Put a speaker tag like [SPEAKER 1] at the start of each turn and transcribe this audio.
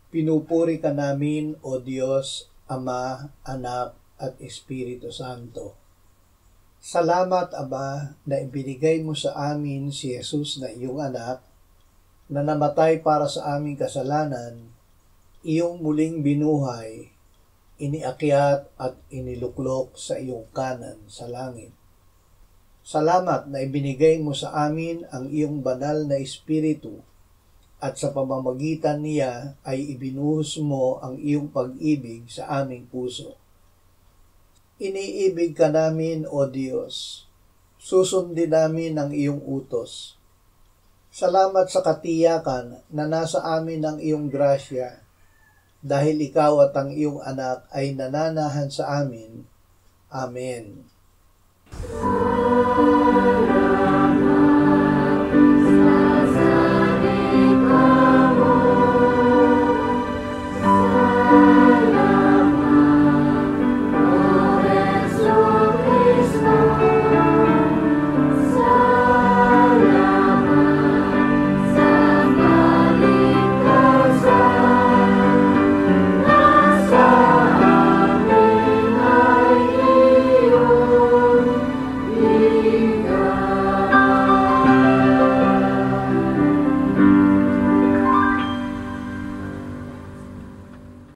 [SPEAKER 1] Pinupuri ka namin, O Diyos, Ama, Anak, at Espiritu Santo. Salamat, Ama, na ibinigay mo sa amin si Jesus na iyong anak, na namatay para sa aming kasalanan, iyong muling binuhay, iniakyat at iniluklok sa iyong kanan sa langit. Salamat na ibinigay mo sa amin ang iyong banal na Espiritu, at sa pamamagitan niya ay ibinuhos mo ang iyong pag-ibig sa aming puso. Iniibig ka namin, O Diyos. Susundin namin ang iyong utos. Salamat sa katiyakan na nasa amin ang iyong grasya, dahil ikaw at ang iyong anak ay nananahan sa amin. Amen.